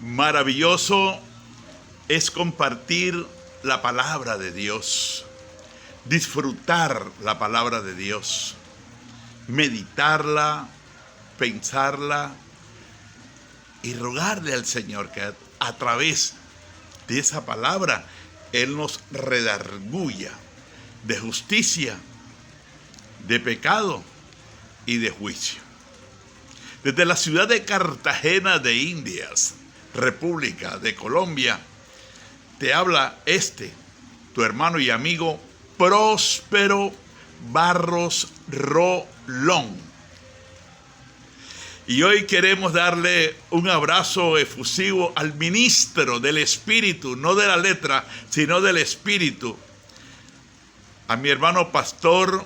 Maravilloso es compartir la palabra de Dios, disfrutar la palabra de Dios, meditarla, pensarla y rogarle al Señor que a través de esa palabra Él nos redarguya de justicia, de pecado y de juicio. Desde la ciudad de Cartagena de Indias, República de Colombia, te habla tu hermano y amigo Próspero Barros Rolón. Y hoy queremos darle un abrazo efusivo al ministro del Espíritu, no de la letra, sino del Espíritu, a mi hermano pastor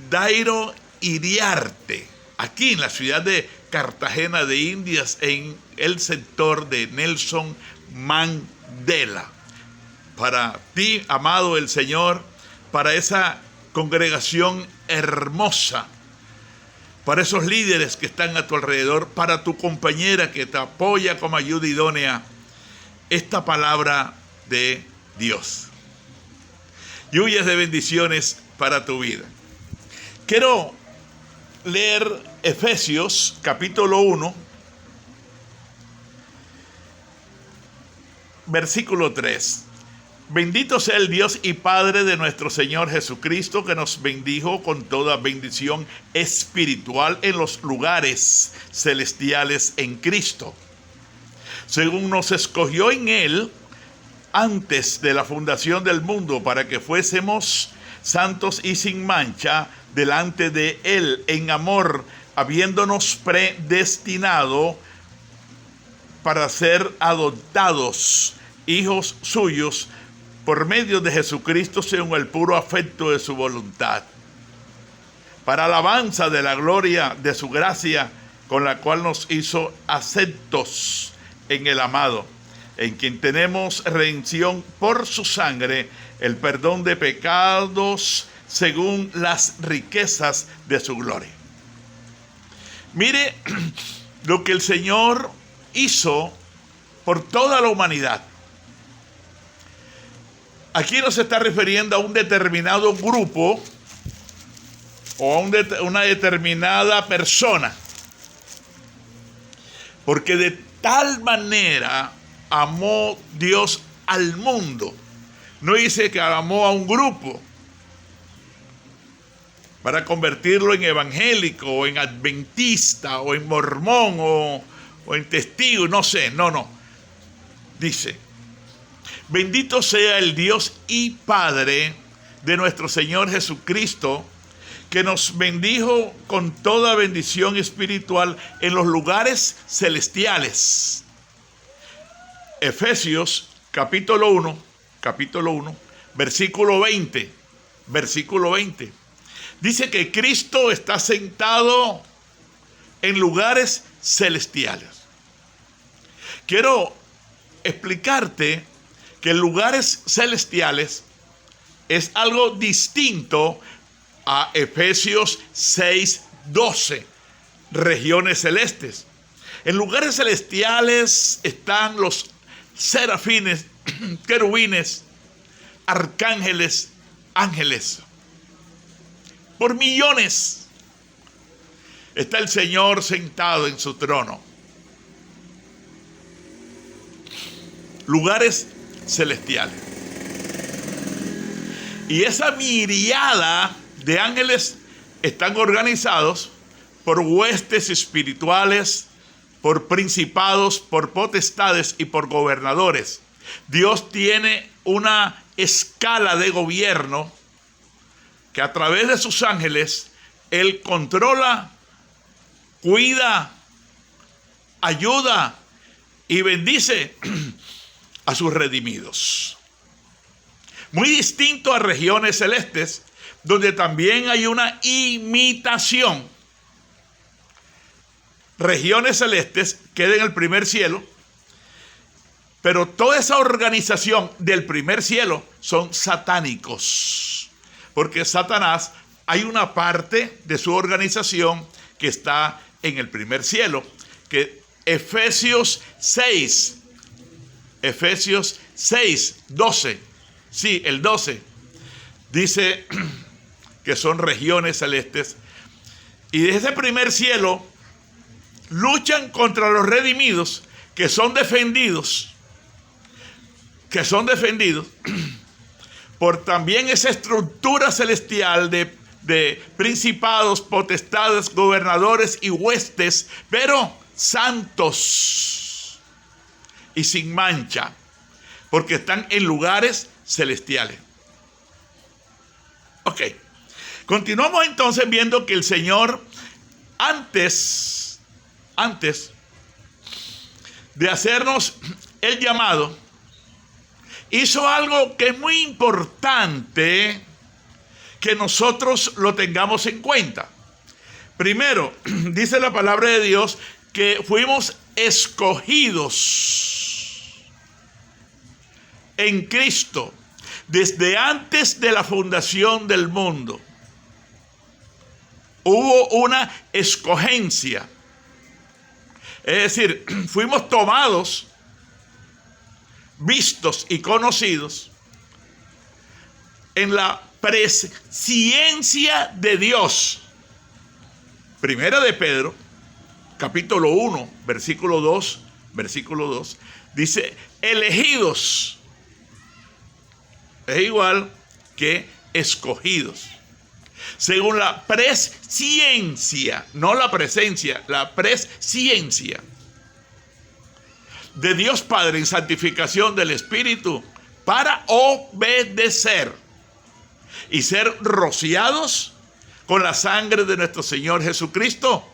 Dairo Iriarte, aquí en la ciudad de Cartagena de Indias, en el sector de Nelson Mandela. Para ti, amado el Señor, para esa congregación hermosa, para esos líderes que están a tu alrededor, para tu compañera que te apoya como ayuda idónea, esta palabra de Dios. Lluvias de bendiciones para tu vida. Quiero leer Efesios capítulo 1, versículo 3. Bendito sea el Dios y Padre de nuestro Señor Jesucristo, que nos bendijo con toda bendición espiritual en los lugares celestiales en Cristo, según nos escogió en Él antes de la fundación del mundo, para que fuésemos santos y sin mancha delante de Él en amor, habiéndonos predestinado para ser adoptados hijos suyos por medio de Jesucristo, según el puro afecto de su voluntad, para alabanza de la gloria de su gracia, con la cual nos hizo aceptos en el amado, en quien tenemos redención por su sangre, el perdón de pecados según las riquezas de su gloria. Mire lo que el Señor hizo por toda la humanidad. Aquí no se está refiriendo a un determinado grupo o a una determinada persona, porque de tal manera amó Dios al mundo. No dice que amó a un grupo para convertirlo en evangélico o en adventista o en mormón o en testigo, no sé, no. Dice: bendito sea el Dios y Padre de nuestro Señor Jesucristo, que nos bendijo con toda bendición espiritual en los lugares celestiales. Efesios capítulo 1, versículo 20. Dice que Cristo está sentado en lugares celestiales. Quiero explicarte que lugares celestiales es algo distinto a Efesios 6:12, regiones celestes. En lugares celestiales están los serafines, querubines, arcángeles, ángeles. Por millones está el Señor sentado en su trono. Lugares celestiales. Y esa miriada de ángeles están organizados por huestes espirituales, por principados, por potestades y por gobernadores. Dios tiene una escala de gobierno que a través de sus ángeles Él controla, cuida, ayuda y bendice a sus redimidos. Muy distinto a regiones celestes, donde también hay una imitación. Regiones celestes quedan en el primer cielo, pero toda esa organización del primer cielo son satánicos, porque Satanás, hay una parte de su organización que está en el primer cielo, que Efesios 6. Efesios 6, 12. Sí, el 12. Dice que son regiones celestes. Y desde ese primer cielo luchan contra los redimidos que son defendidos por también esa estructura celestial de principados, potestades, gobernadores y huestes, pero santos y sin mancha, porque están en lugares celestiales. Ok, continuamos entonces viendo que el Señor antes de hacernos el llamado, hizo algo que es muy importante que nosotros lo tengamos en cuenta. Primero, dice la palabra de Dios que fuimos escogidos en Cristo desde antes de la fundación del mundo. Hubo una escogencia. Es decir, fuimos tomados, vistos y conocidos en la presciencia de Dios. Primera de Pedro, capítulo 1, versículo 2, dice, elegidos. Es igual que escogidos. Según la presciencia, no la presencia, la presciencia de Dios Padre en santificación del Espíritu para obedecer y ser rociados con la sangre de nuestro Señor Jesucristo.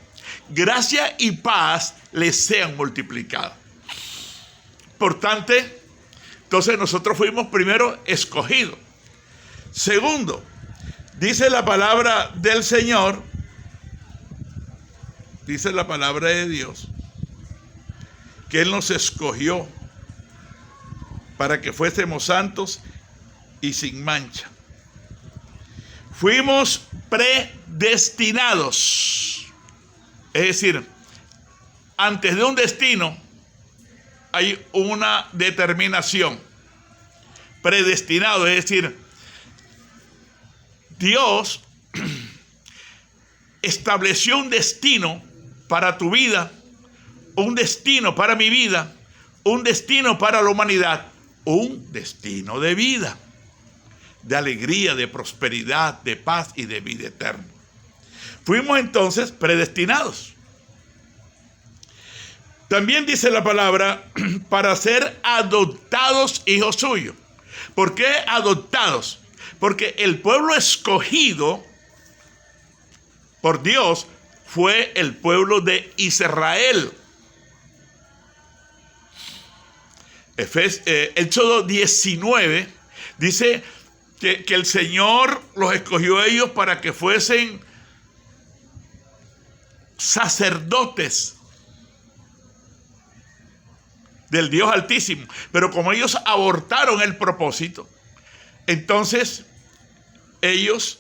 Gracia y paz les sean multiplicadas. Por tanto, entonces nosotros fuimos primero escogidos. Segundo, dice la palabra del Señor, dice la palabra de Dios, que Él nos escogió para que fuésemos santos y sin mancha. Fuimos predestinados. Es decir, antes de un destino hay una determinación. Predestinado, es decir, Dios estableció un destino para tu vida, un destino para mi vida, un destino para la humanidad, un destino de vida, de alegría, de prosperidad, de paz y de vida eterna. Fuimos entonces predestinados. También dice la palabra para ser adoptados hijos suyos. ¿Por qué adoptados? Porque el pueblo escogido por Dios fue el pueblo de Israel. Éxodo 19 dice que el Señor los escogió a ellos para que fuesen sacerdotes del Dios Altísimo. Pero como ellos abortaron el propósito, entonces ellos,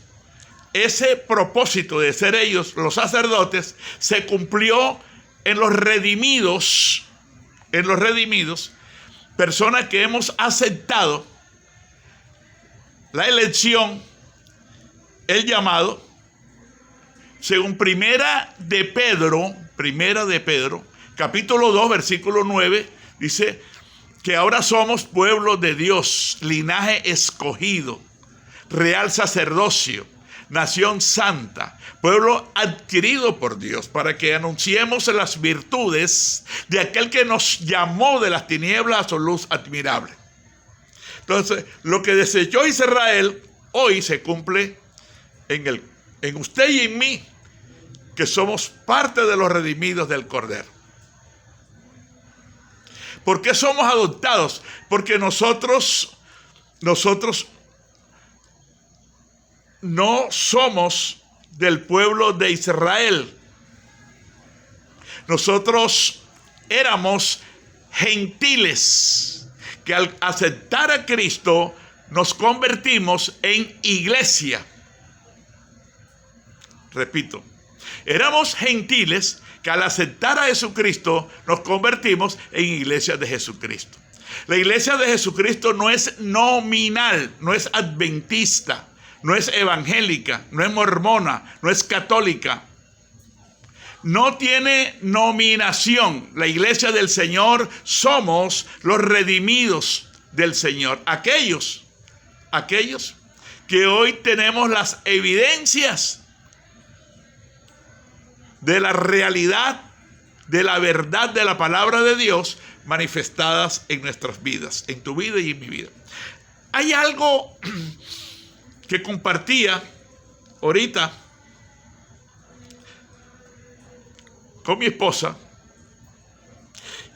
ese propósito de ser ellos los sacerdotes, se cumplió en los redimidos, personas que hemos aceptado la elección, el llamado, según Primera de Pedro, capítulo 2, versículo 9, dice que ahora somos pueblo de Dios, linaje escogido, real sacerdocio, nación santa, pueblo adquirido por Dios, para que anunciemos las virtudes de aquel que nos llamó de las tinieblas a su luz admirable. Entonces, lo que desechó Israel, hoy se cumple en usted y en mí, que somos parte de los redimidos del Cordero. ¿Por qué somos adoptados? Porque nosotros no somos del pueblo de Israel. Nosotros éramos gentiles que al aceptar a Cristo nos convertimos en iglesia. Repito, éramos gentiles que al aceptar a Jesucristo nos convertimos en iglesias de Jesucristo. La iglesia de Jesucristo no es nominal, no es adventista, no es evangélica, no es mormona, no es católica. No tiene nominación. La iglesia del Señor somos los redimidos del Señor. Aquellos que hoy tenemos las evidencias de la realidad, de la verdad de la palabra de Dios manifestadas en nuestras vidas, en tu vida y en mi vida. Hay algo que compartía ahorita con mi esposa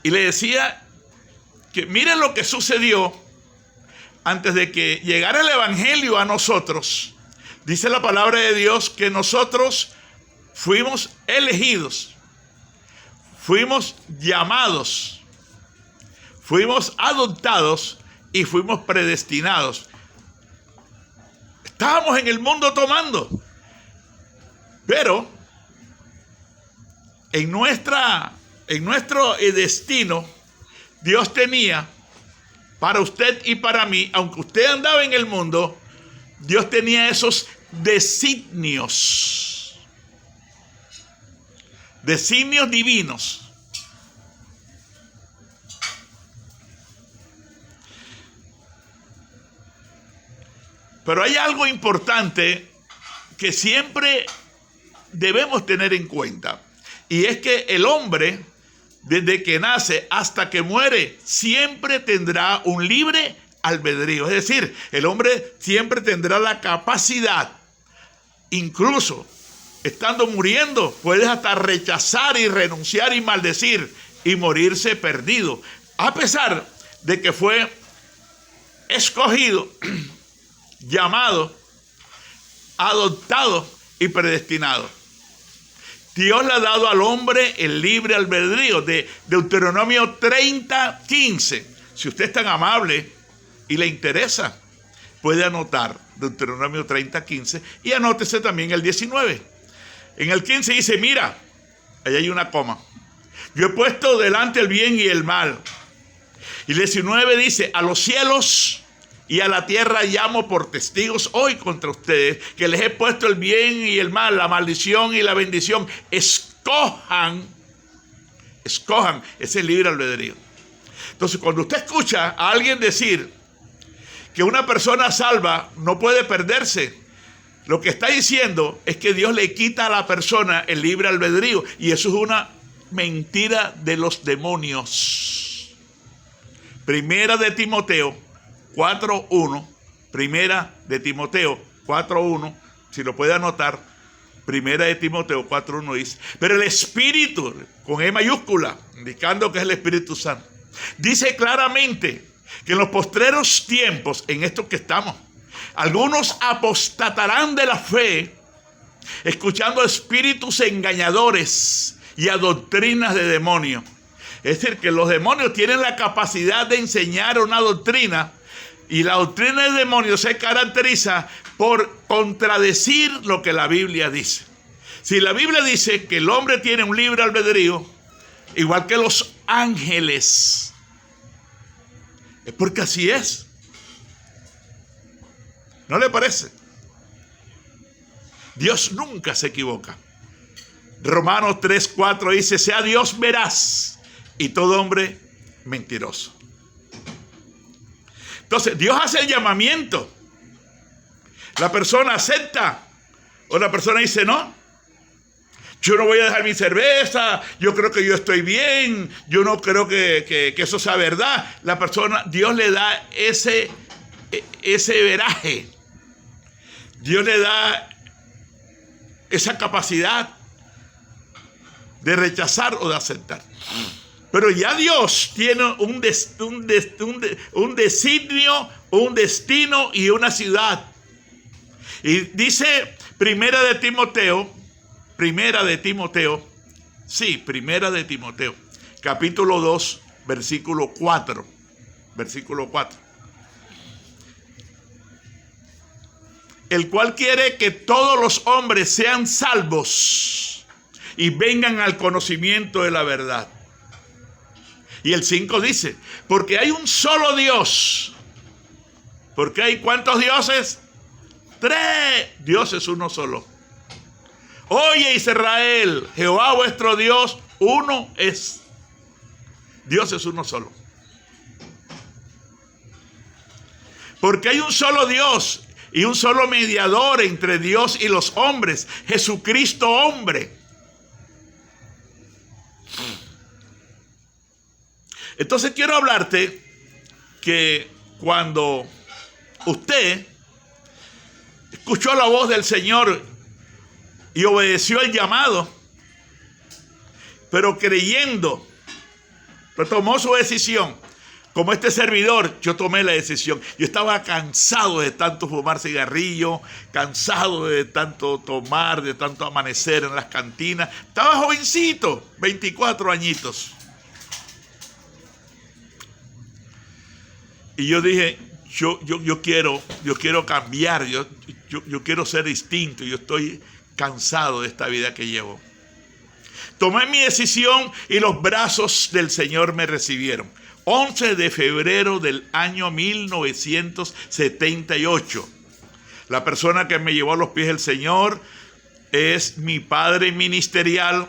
y le decía que miren lo que sucedió antes de que llegara el evangelio a nosotros. Dice la palabra de Dios que nosotros fuimos elegidos, fuimos llamados, fuimos adoptados y fuimos predestinados. Estábamos en el mundo tomando, pero en nuestro destino, Dios tenía para usted y para mí, aunque usted andaba en el mundo, Dios tenía esos designios divinos. Pero hay algo importante que siempre debemos tener en cuenta. Y es que el hombre, desde que nace hasta que muere, siempre tendrá un libre albedrío. Es decir, el hombre siempre tendrá la capacidad, incluso estando muriendo, puedes hasta rechazar y renunciar y maldecir y morirse perdido. A pesar de que fue escogido, llamado, adoptado y predestinado. Dios le ha dado al hombre el libre albedrío. De Deuteronomio 30:15. Si usted es tan amable y le interesa, puede anotar Deuteronomio 30:15 y anótese también el 19. En el 15 dice, mira, ahí hay una coma. Yo he puesto delante el bien y el mal. Y el 19 dice, a los cielos y a la tierra llamo por testigos hoy contra ustedes, que les he puesto el bien y el mal, la maldición y la bendición. Escojan ese libre albedrío. Entonces, cuando usted escucha a alguien decir que una persona salva no puede perderse, lo que está diciendo es que Dios le quita a la persona el libre albedrío, y eso es una mentira de los demonios. Primera de Timoteo 4:1, Primera de Timoteo 4:1, si lo puede anotar, Primera de Timoteo 4:1 dice, pero el Espíritu, con E mayúscula, indicando que es el Espíritu Santo, dice claramente que en los postreros tiempos, en estos que estamos, algunos apostatarán de la fe, escuchando espíritus engañadores y a doctrinas de demonios. Es decir, que los demonios tienen la capacidad de enseñar una doctrina, y la doctrina del demonio se caracteriza por contradecir lo que la Biblia dice. Si la Biblia dice que el hombre tiene un libre albedrío, igual que los ángeles, es porque así es. ¿No le parece? Dios nunca se equivoca. Romanos 3:4 dice, sea Dios veraz y todo hombre mentiroso. Entonces, Dios hace el llamamiento. La persona acepta, o la persona dice, no, yo no voy a dejar mi cerveza, yo creo que yo estoy bien, yo no creo que eso sea verdad. La persona, Dios le da ese veraje. Dios le da esa capacidad de rechazar o de aceptar. Pero ya Dios tiene un designio, un destino y una ciudad. Y dice Primera de Timoteo, capítulo 2, versículo 4. El cual quiere que todos los hombres sean salvos y vengan al conocimiento de la verdad. Y el 5 dice, porque hay un solo Dios. ¿Porque hay cuántos dioses? 3. Dios es uno solo. Oye Israel, Jehová vuestro Dios, uno es. Dios es uno solo. Porque hay un solo Dios y un solo mediador entre Dios y los hombres, Jesucristo hombre. Entonces quiero hablarte que cuando usted escuchó la voz del Señor y obedeció el llamado, pero creyendo, pero tomó su decisión. Como este servidor, yo tomé la decisión. Yo estaba cansado de tanto fumar cigarrillo, cansado de tanto tomar, de tanto amanecer en las cantinas. Estaba jovencito, 24 añitos. Y yo dije, yo quiero cambiar, yo quiero ser distinto. Yo estoy cansado de esta vida que llevo. Tomé mi decisión y los brazos del Señor me recibieron. 11 de febrero del año 1978. La persona que me llevó a los pies del Señor es mi padre ministerial,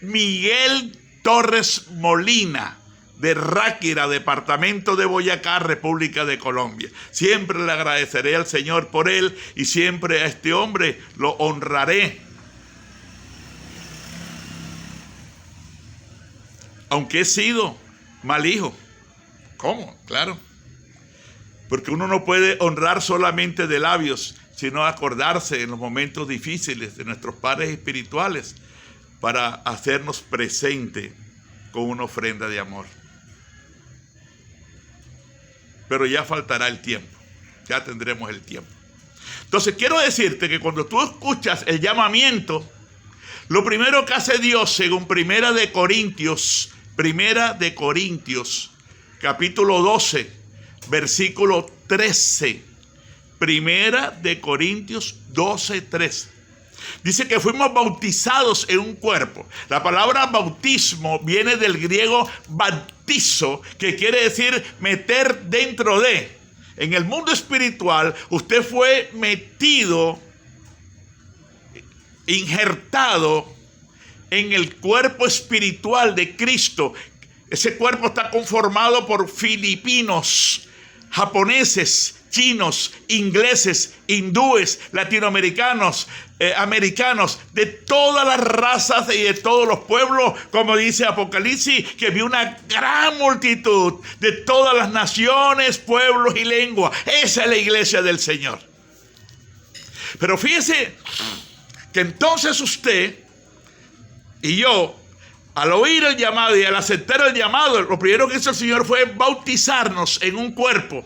Miguel Torres Molina, de Ráquira, departamento de Boyacá, República de Colombia. Siempre le agradeceré al Señor por él y siempre a este hombre lo honraré. Aunque he sido mal hijo. ¿Cómo? Claro. Porque uno no puede honrar solamente de labios, sino acordarse en los momentos difíciles de nuestros padres espirituales para hacernos presente con una ofrenda de amor. Pero ya faltará el tiempo. Ya tendremos el tiempo. Entonces quiero decirte que cuando tú escuchas el llamamiento, lo primero que hace Dios, según Primera de Corintios, capítulo 12, versículo 13. Primera de Corintios 12, 13. Dice que fuimos bautizados en un cuerpo. La palabra bautismo viene del griego bautizo, que quiere decir meter dentro de. En el mundo espiritual, usted fue metido, injertado en el cuerpo espiritual de Cristo. Ese cuerpo está conformado por filipinos, japoneses, chinos, ingleses, hindúes, latinoamericanos, americanos, de todas las razas y de todos los pueblos, como dice Apocalipsis, que vio una gran multitud de todas las naciones, pueblos y lenguas. Esa es la iglesia del Señor. Pero fíjese que entonces usted y yo, al oír el llamado y al aceptar el llamado, lo primero que hizo el Señor fue bautizarnos en un cuerpo.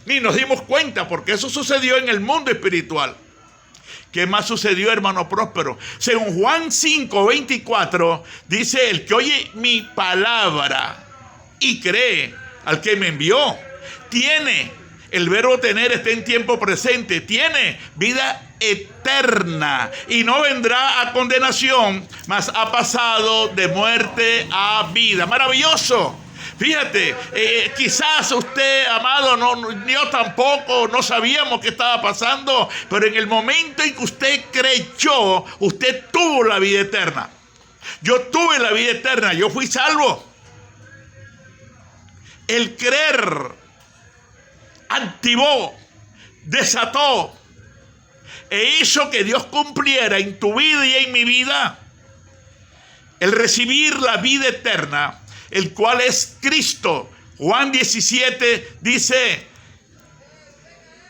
Ni nos dimos cuenta, porque eso sucedió en el mundo espiritual. ¿Qué más sucedió, hermano Próspero? Según Juan 5:24, dice: el que oye mi palabra y cree al que me envió, tiene, el verbo tener está en tiempo presente, tiene vida eterna y no vendrá a condenación, mas ha pasado de muerte a vida. Maravilloso. Fíjate, quizás usted, amado, yo tampoco, no sabíamos qué estaba pasando, pero en el momento en que usted creyó, usted tuvo la vida eterna. Yo tuve la vida eterna, yo fui salvo. El creer activó, desató e hizo que Dios cumpliera en tu vida y en mi vida el recibir la vida eterna, el cual es Cristo. Juan 17 dice: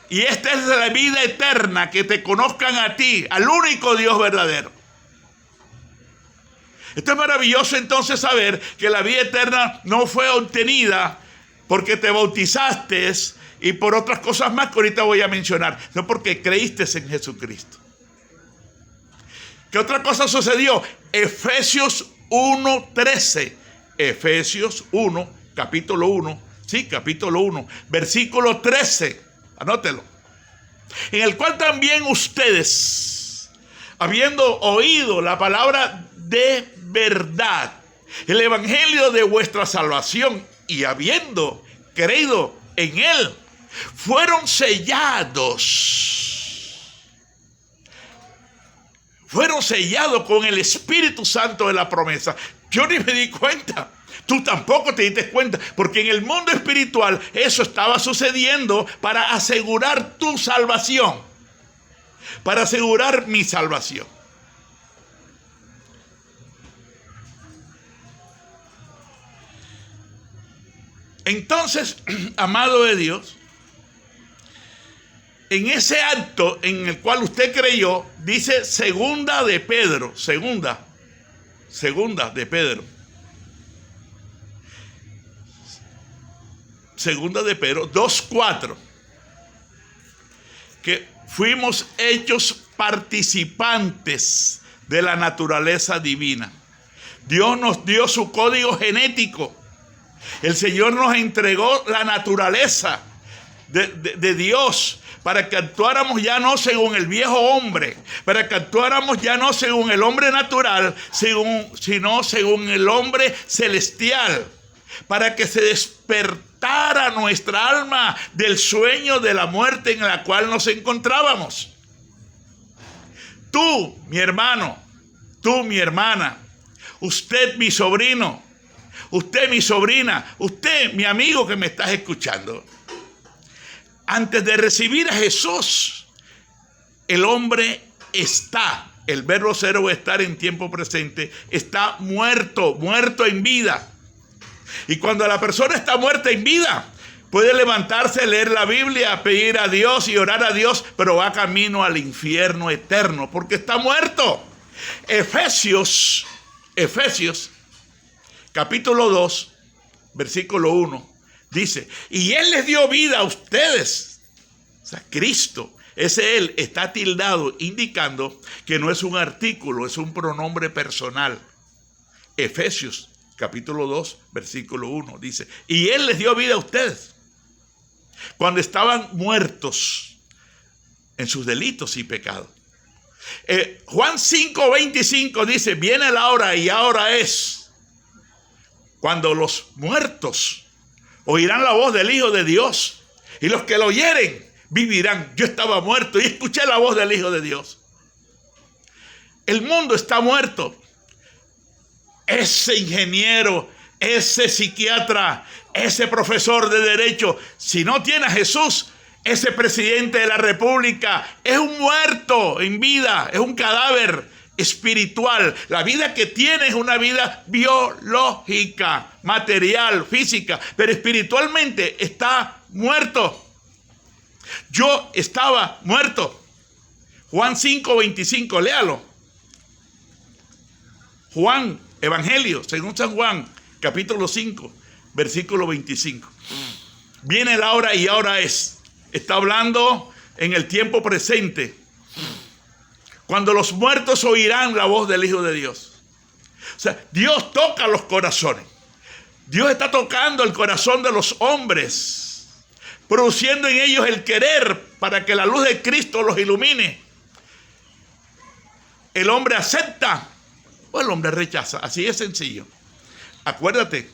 y esta es la vida eterna, que te conozcan a ti, al único Dios verdadero. Esto es maravilloso entonces saber que la vida eterna no fue obtenida porque te bautizaste y por otras cosas más que ahorita voy a mencionar, no porque creíste en Jesucristo. ¿Qué otra cosa sucedió? Efesios 1:13. Efesios 1, capítulo 1, versículo 13, anótelo. En el cual también ustedes, habiendo oído la palabra de verdad, el evangelio de vuestra salvación, y habiendo creído en él, fueron sellados. Fueron sellados con el Espíritu Santo de la promesa. Yo ni me di cuenta. Tú tampoco te diste cuenta, porque en el mundo espiritual eso estaba sucediendo para asegurar tu salvación, para asegurar mi salvación. Entonces, amado de Dios, en ese acto en el cual usted creyó, dice segunda de Pedro 2:4, que fuimos hechos participantes de la naturaleza divina. Dios nos dio su código genético. El Señor nos entregó la naturaleza de Dios para que actuáramos ya no según el viejo hombre, para que actuáramos ya no según el hombre natural, sino según el hombre celestial, para que se despertara nuestra alma del sueño de la muerte en la cual nos encontrábamos. Tú, mi hermano, tú, mi hermana, usted, mi sobrino, usted, mi sobrina, usted, mi amigo que me estás escuchando. Antes de recibir a Jesús, el hombre está, el verbo ser o estar en tiempo presente, está muerto en vida. Y cuando la persona está muerta en vida, puede levantarse, leer la Biblia, pedir a Dios y orar a Dios, pero va camino al infierno eterno porque está muerto. Efesios capítulo 2, versículo 1, dice, y Él les dio vida a ustedes. O sea, Cristo, ese Él está tildado, indicando que no es un artículo, es un pronombre personal. Efesios capítulo 2, versículo 1, dice, y Él les dio vida a ustedes cuando estaban muertos en sus delitos y pecados. Juan 5:25 dice, viene la hora y ahora es cuando los muertos oirán la voz del Hijo de Dios, y los que lo oyeren vivirán. Yo estaba muerto y escuché la voz del Hijo de Dios. El mundo está muerto. Ese ingeniero, ese psiquiatra, ese profesor de derecho, si no tiene a Jesús, ese presidente de la República es un muerto en vida, es un cadáver espiritual. La vida que tiene es una vida biológica, material, física, pero espiritualmente está muerto. Yo estaba muerto. Juan 5:25, léalo. Juan, Evangelio, según San Juan, capítulo 5, versículo 25. Viene la hora y ahora es. Está hablando en el tiempo presente. Cuando los muertos oirán la voz del Hijo de Dios. O sea, Dios toca los corazones. Dios está tocando el corazón de los hombres, produciendo en ellos el querer para que la luz de Cristo los ilumine. El hombre acepta o el hombre rechaza. Así es sencillo. Acuérdate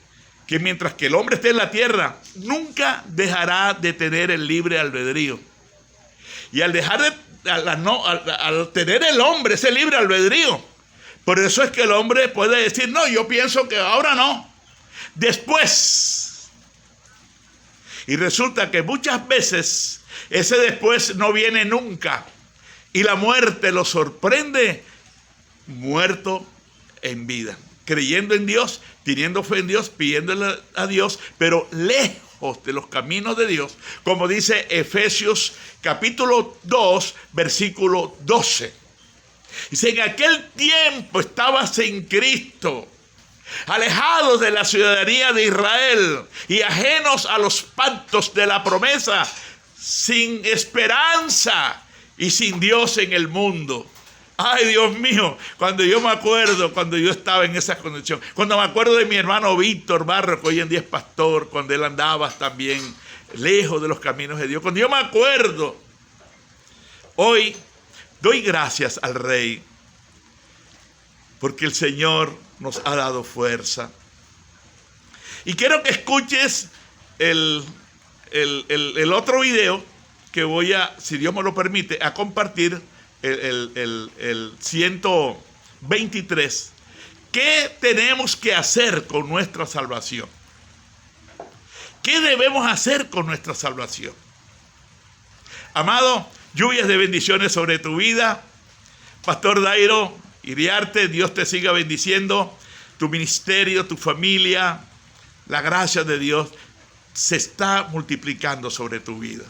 que mientras que el hombre esté en la tierra, nunca dejará de tener el libre albedrío. Y al tener el hombre ese libre albedrío, por eso es que el hombre puede decir, no, yo pienso que ahora no, después. Y resulta que muchas veces ese después no viene nunca. Y la muerte lo sorprende muerto en vida, creyendo en Dios, teniendo fe en Dios, pidiéndole a Dios, pero lejos de los caminos de Dios, como dice Efesios capítulo 2, versículo 12. Dice, en aquel tiempo estabas en Cristo, alejados de la ciudadanía de Israel y ajenos a los pactos de la promesa, sin esperanza y sin Dios en el mundo. Ay, Dios mío, cuando yo me acuerdo, cuando yo estaba en esa condición, cuando me acuerdo de mi hermano Víctor Barro, que hoy en día es pastor, cuando él andaba también lejos de los caminos de Dios, cuando yo me acuerdo, hoy doy gracias al Rey, porque el Señor nos ha dado fuerza. Y quiero que escuches el otro video que voy a, si Dios me lo permite, a compartir, el 123. ¿Qué tenemos que hacer con nuestra salvación? ¿Qué debemos hacer con nuestra salvación? Amado, lluvias de bendiciones sobre tu vida. Pastor Dairo Iriarte, Dios te siga bendiciendo. Tu ministerio, tu familia, la gracia de Dios se está multiplicando sobre tu vida.